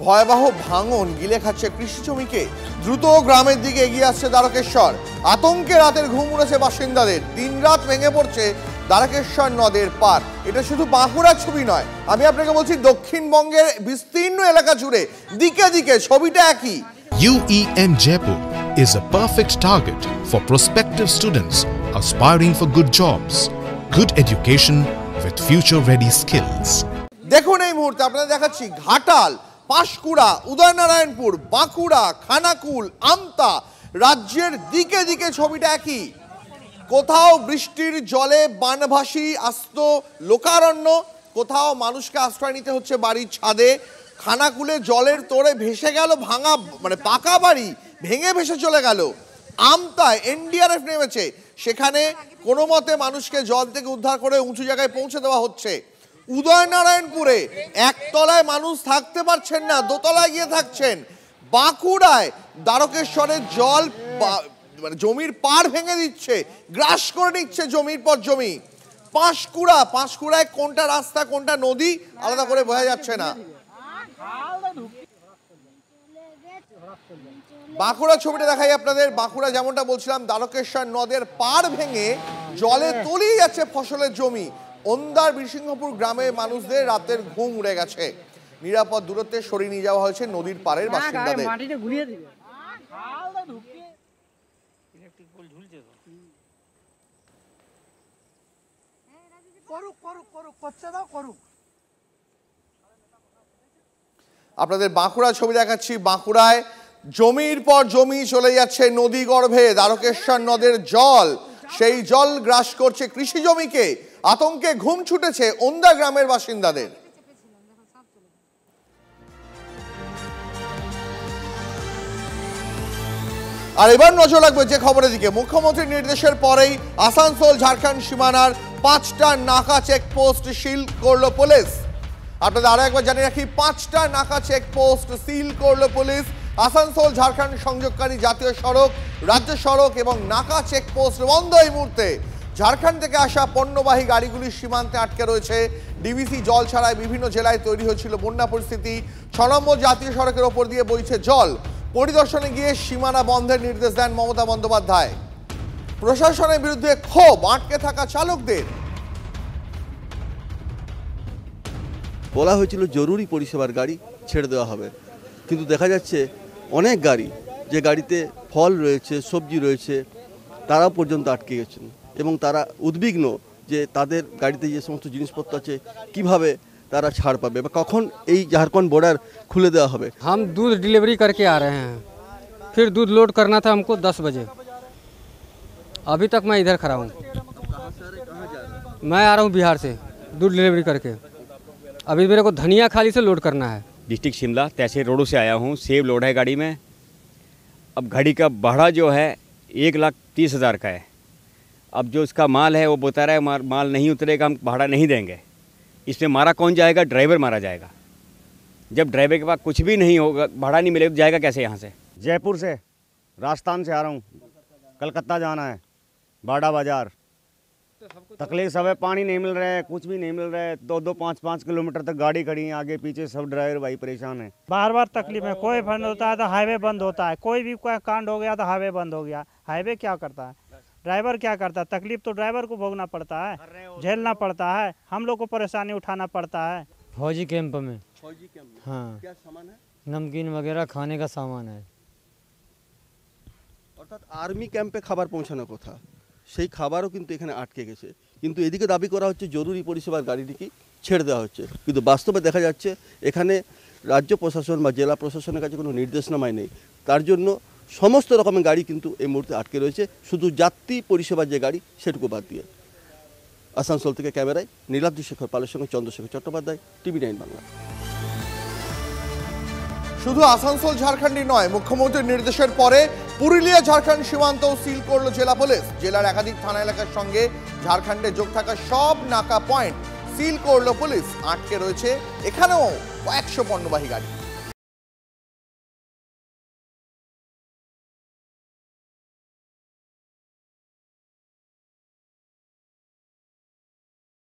ভয়াবহ ভাঙন গিলে খাচ্ছে কৃষি জমিকে। দ্রুত গ্রামের দিকে এগিয়ে আসছে দ্বারকেশ্বর। আতঙ্কে রাতের ঘুম উড়েছে বাসিন্দাদের। দিনরাত ভেঙে পড়ছে দ্বারকেশ্বর নদের পার। এটা শুধু বাঁকুড়ার ছবি নয়, আমি আপনাকে বলছি দক্ষিণবঙ্গের বিস্তীর্ণ এলাকা জুড়ে দিকে দিকে ছবিটা একই। UEM Jaipur is a perfect target for prospective students aspiring for good jobs, good education with future-ready skills. দেখুন এই মুহূর্তে আপনাদের দেখাচ্ছি ঘাটাল, পাঁশকুড়া, উদয়নারায়ণপুর, বাঁকুড়া, খানাকুল, আমতা। রাজ্যের দিকে দিকে ছবিটা একই। কোথাও বৃষ্টির জলে বানভাসী আস্ত লোকারণ্য, কোথাও মানুষকে আশ্রয় নিতে হচ্ছে বাড়ির ছাদে। খানাকুলে জলের তোড়ে ভেসে গেল ভাঙা পাকা বাড়ি, ভেঙে ভেসে চলে গেল। আমতায় NDRF নেমেছে, সেখানে কোনো মতে মানুষকে জল থেকে উদ্ধার করে উঁচু জায়গায় পৌঁছে দেওয়া হচ্ছে। উদয়নারায়ণপুরে একতলায় মানুষ থাকতে পারছেন না, দোতলায় গিয়ে থাকছেন। বাঁকুড়ায় দ্বারকেশ্বরের জল জমির পাড় ভেঙে দিচ্ছে, গ্রাস করে নিচ্ছে জমির পর জমি। পাঁশকুড়ায় কোনটা রাস্তা কোনটা নদী আলাদা করে বোঝা যাচ্ছে না। বাঁকুড়া ছবিটা দেখাই আপনাদের। বাঁকুড়া যেমনটা বলছিলাম, দ্বারকেশ্বর নদের পাড় ভেঙে জলে তলিয়ে যাচ্ছে ফসলের জমি। ওন্দার বীরসিংহপুর গ্রামের মানুষদের রাতের ঘুম উড়ে গেছে। নিরাপদ দূরত্বে সরিয়ে নিয়ে যাওয়া হয়েছে নদীর পাড়ের বাসিন্দাদের। আপনাদের বাঁকুড়া ছবি দেখাচ্ছি। বাঁকুড়ায় জমির পর জমি চলে যাচ্ছে নদী গর্ভে। দ্বারকেশ্বর নদের জল, সেই জল গ্রাস করছে কৃষি জমিকে। আতঙ্কে ঘুম ছুটেছে ওন্দা গ্রামের বাসিন্দাদের। আর এবার নজর রাখবে যে খবরের দিকে। মুখ্যমন্ত্রীর নির্দেশের পরেই আসানসোল ঝাড়খণ্ড সীমানার 5টা নাকা চেকপোস্ট সিল করলো পুলিশ। আপনাদের আরো একবার জানিয়ে রাখি, 5টা নাকা চেকপোস্ট সিল করলো পুলিশ। আসানসোল ঝাড়খণ্ড সংযোগকারী জাতীয় সড়ক, রাজ্য সড়ক এবং নাকা চেকপোস্ট বন্ধ এই মুহূর্তে। ঝাড়খণ্ড থেকে আসা পণ্যবাহী গাড়িগুলি সীমান্তে আটকে রয়েছে। ডিভিসি জল ছাড়ায় বিভিন্ন জেলায় তৈরি হয়েছিল বন্যা পরিস্থিতি। 6 নম্বর জাতীয় সড়কের ওপর দিয়ে বইছে জল। পরিদর্শনে গিয়ে সীমানা বন্ধের নির্দেশ দেন মমতা বন্দ্যোপাধ্যায়। প্রশাসনের বিরুদ্ধে ক্ষোভ আটকে থাকা চালকদের। বলা হয়েছিল জরুরি পরিষেবার গাড়ি ছেড়ে দেওয়া হবে, কিন্তু দেখা যাচ্ছে অনেক গাড়ি, যে গাড়িতে ফল রয়েছে, সবজি রয়েছে, তারাও পর্যন্ত আটকে গেছেন এবং তারা উদ্বিগ্ন যে তাদের গাড়িতে যে সমস্ত জিনিসপত্র আছে কিভাবে তারা ছাড় পাবে বা কখন এই झारखंड बॉर्डर खुले देवा হবে। हम दूध डिलीवरी करके आ रहे हैं, फिर दूध लोड करना था हमको 10 बजे। अभी तक मैं इधर खड़ा हूँ। मैं आ रहा हूँ बिहार से दूध डिलीवरी करके। अभी मेरे को धनिया खाली से लोड करना है। डिस्ट्रिक्ट शिमला तहसील रोडों से आया हूँ। सेब लोड है गाड़ी में। अब गाड़ी का भाड़ा जो है 1,30,000 का है। अब जो इसका माल है वो बता रहा है माल नहीं उतरेगा, हम भाड़ा नहीं देंगे। इसमें मारा कौन जाएगा? ड्राइवर मारा जाएगा। जब ड्राइवर के पास कुछ भी नहीं होगा, भाड़ा नहीं मिलेगा, जाएगा कैसे यहाँ से? जयपुर से राजस्थान से आ रहा हूँ, कलकत्ता जाना है, बाड़ा बाजार। तकलीफ सब है, पानी नहीं मिल रहा है, कुछ भी नहीं मिल रहा है। 2-2, 5-5 किलोमीटर तक गाड़ी खड़ी है, आगे पीछे सब ड्राइवर भाई परेशान है। बार बार तकलीफ है। कोई बंद होता है तो हाईवे बंद होता है, कोई भी कोई कांड हो गया तो हाईवे बंद हो गया। हाईवे क्या करता है? ड्राइवर क्या करता है? तकलीफ तो ड्राइवर को भोगना पड़ता है, झेलना पड़ता है, हम लोग को परेशानी उठाना पड़ता है। फौजी कैंप में। फौजी कैंप में हाँ, क्या सामान है? नमकीन वगैरह खाने का सामान है। অর্থাৎ আর্মি ক্যাম্পে খাবার পৌঁছানোর কথা, সেই খাবারও কিন্তু এখানে আটকে গেছে। কিন্তু এদিকে দাবি করা হচ্ছে জরুরি পরিষেবার গাড়িটিকে ছেড়ে দেওয়া হচ্ছে, কিন্তু বাস্তবে দেখা যাচ্ছে এখানে রাজ্য প্রশাসন বা জেলা প্রশাসনের কাছে কোনো নির্দেশনামাই নেই। তার জন্য সমস্ত রকমের গাড়ি কিন্তু এই মুহূর্তে আটকে রয়েছে, শুধু যাত্রী পরিষেবার যে গাড়ি সেটুকু বাদ দিয়ে। আসানসোল থেকে ক্যামেরায় নীলাদ্রি শেখর পালের সঙ্গে চন্দ্রশেখর চট্টোপাধ্যায়, TV9 বাংলা। শুধু আসানসোল ঝাড়খণ্ডই নয়, মুখ্যমন্ত্রীর নির্দেশের পরে পুরুলিয়া ঝাড়খণ্ড সীমান্তও সিল করলো জেলা পুলিশ। জেলার একাধিক থানা এলাকার সঙ্গে ঝাড়খণ্ডে যোগ থাকা সব নাকা পয়েন্ট সিল করলো পুলিশ। আটকে রয়েছে এখানেও কয়েকশো পণ্যবাহী গাড়ি।